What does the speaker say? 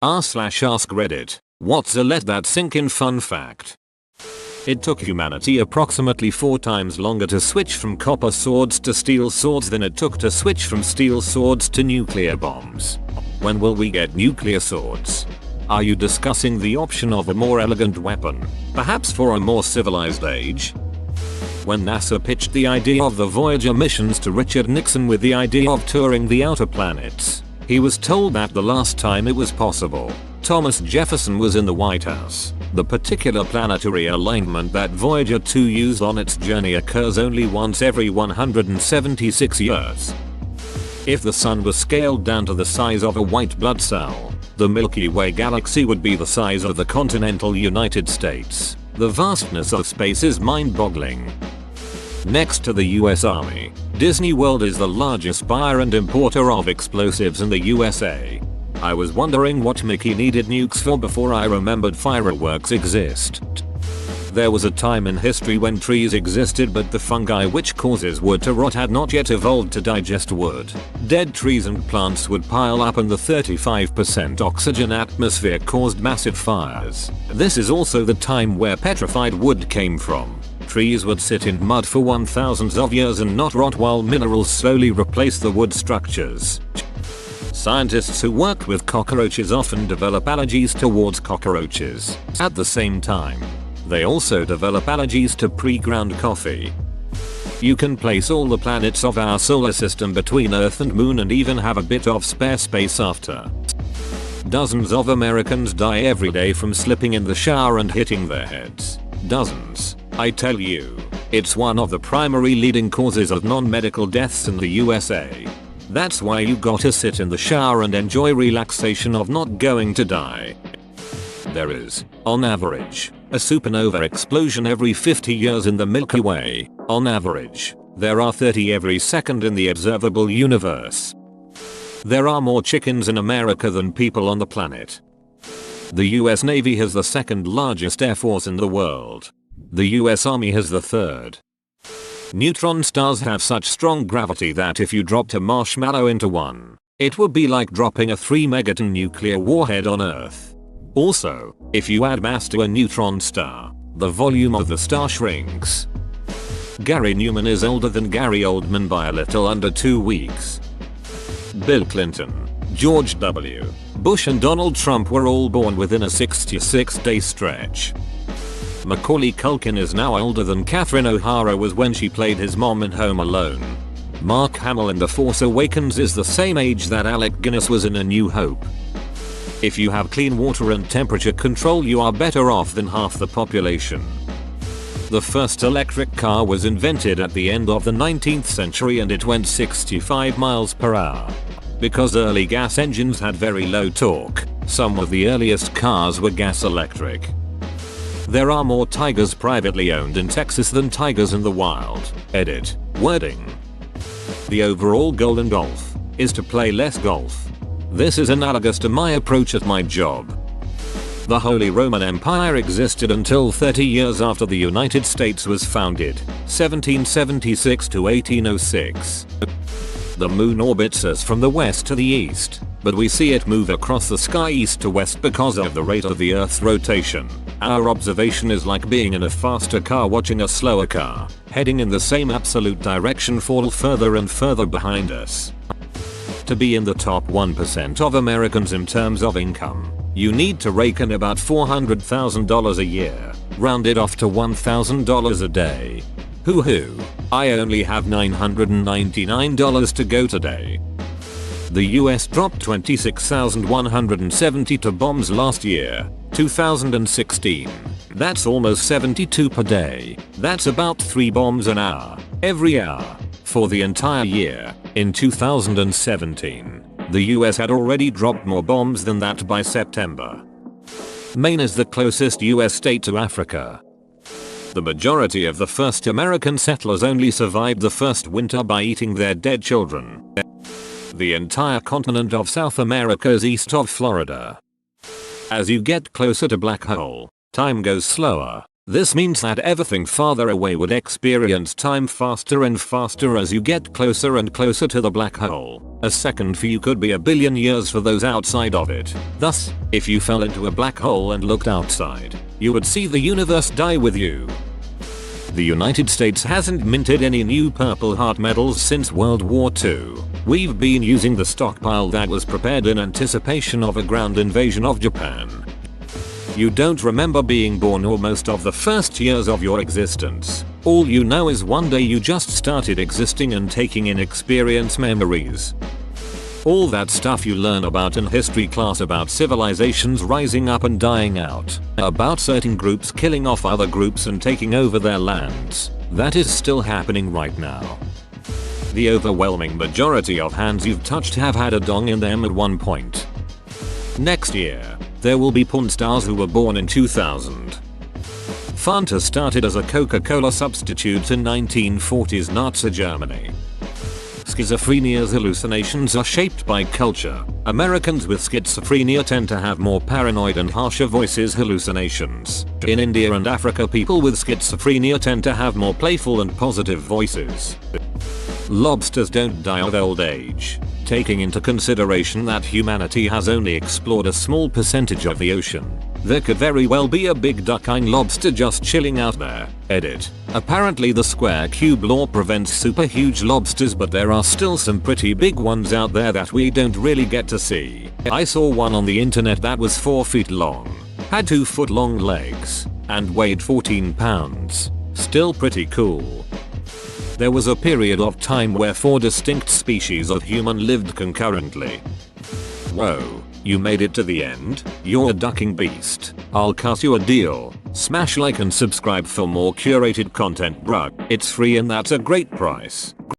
r/AskReddit. What's a let that sink in fun fact? It took humanity approximately 4 times longer to switch from copper swords to steel swords than it took to switch from steel swords to nuclear bombs. When will we get nuclear swords? Are you discussing the option of a more elegant weapon, perhaps for a more civilized age? When NASA pitched the idea of the Voyager missions to Richard Nixon with the idea of touring the outer planets, he was told that the last time it was possible, Thomas Jefferson was in the White House. The particular planetary alignment that Voyager 2 used on its journey occurs only once every 176 years. If the sun was scaled down to the size of a white blood cell, the Milky Way galaxy would be the size of the continental United States. The vastness of space is mind-boggling. Next to the US Army, Disney World is the largest buyer and importer of explosives in the USA. I was wondering what Mickey needed nukes for before I remembered fireworks exist. There was a time in history when trees existed but the fungi which causes wood to rot had not yet evolved to digest wood. Dead trees and plants would pile up and the 35% oxygen atmosphere caused massive fires. This is also the time where petrified wood came from. Trees would sit in mud for thousands of years and not rot while minerals slowly replace the wood structures. Scientists who work with cockroaches often develop allergies towards cockroaches. At the same time, they also develop allergies to pre-ground coffee. You can place all the planets of our solar system between Earth and Moon and even have a bit of spare space after. Dozens of Americans die every day from slipping in the shower and hitting their heads. Dozens. I tell you, it's one of the primary leading causes of non-medical deaths in the USA. That's why you gotta sit in the shower and enjoy relaxation of not going to die. There is, on average, a supernova explosion every 50 years in the Milky Way. On average, there are 30 every second in the observable universe. There are more chickens in America than people on the planet. The US Navy has the second largest air force in the world. The US Army has the third. Neutron stars have such strong gravity that if you dropped a marshmallow into one, it would be like dropping a 3 megaton nuclear warhead on Earth. Also, if you add mass to a neutron star, the volume of the star shrinks. Gary Newman is older than Gary Oldman by a little under 2 weeks. Bill Clinton, George W. Bush and Donald Trump were all born within a 66-day stretch. Macaulay Culkin is now older than Catherine O'Hara was when she played his mom in Home Alone. Mark Hamill in The Force Awakens is the same age that Alec Guinness was in A New Hope. If you have clean water and temperature control, you are better off than half the population. The first electric car was invented at the end of the 19th century and it went 65 miles per hour. Because early gas engines had very low torque, some of the earliest cars were gas electric. There are more tigers privately owned in Texas than tigers in the wild. Edit. Wording. The overall goal in golf is to play less golf. This is analogous to my approach at my job. The Holy Roman Empire existed until 30 years after the United States was founded, 1776 to 1806. The moon orbits us from the west to the east, but we see it move across the sky east to west because of the rate of the Earth's rotation. Our observation is like being in a faster car watching a slower car, heading in the same absolute direction, fall further and further behind us. To be in the top 1% of Americans in terms of income, you need to rake in about $400,000 a year, rounded off to $1,000 a day. Hoo-hoo, I only have $999 to go today. The US dropped 26,172 bombs last year, 2016. That's almost 72 per day. That's about 3 bombs an hour, every hour. For the entire year, in 2017, the US had already dropped more bombs than that by September. Maine is the closest US state to Africa. The majority of the first American settlers only survived the first winter by eating their dead children. The entire continent of South America is east of Florida. As you get closer to black hole, time goes slower. This means that everything farther away would experience time faster and faster as you get closer and closer to the black hole. A second for you could be a billion years for those outside of it. Thus, if you fell into a black hole and looked outside, you would see the universe die with you. The United States hasn't minted any new Purple Heart medals since World War II. We've been using the stockpile that was prepared in anticipation of a ground invasion of Japan. You don't remember being born or most of the first years of your existence. All you know is one day you just started existing and taking in experience memories. All that stuff you learn about in history class about civilizations rising up and dying out, about certain groups killing off other groups and taking over their lands, that is still happening right now. The overwhelming majority of hands you've touched have had a dong in them at one point. Next year, there will be porn stars who were born in 2000. Fanta started as a Coca-Cola substitute in 1940s Nazi Germany. Schizophrenia's hallucinations are shaped by culture. Americans with schizophrenia tend to have more paranoid and harsher voices hallucinations. In India and Africa, people with schizophrenia tend to have more playful and positive voices. Lobsters don't die of old age. Taking into consideration that humanity has only explored a small percentage of the ocean, there could very well be a big duck-eyed lobster just chilling out there. Edit. Apparently the square cube law prevents super huge lobsters, but there are still some pretty big ones out there that we don't really get to see. I saw one on the internet that was 4 feet long, had 2-foot long legs, and weighed 14 pounds. Still pretty cool. There was a period of time where 4 distinct species of human lived concurrently. Whoa, you made it to the end? You're a ducking beast. I'll cut you a deal. Smash like and subscribe for more curated content, bruh. It's free and that's a great price.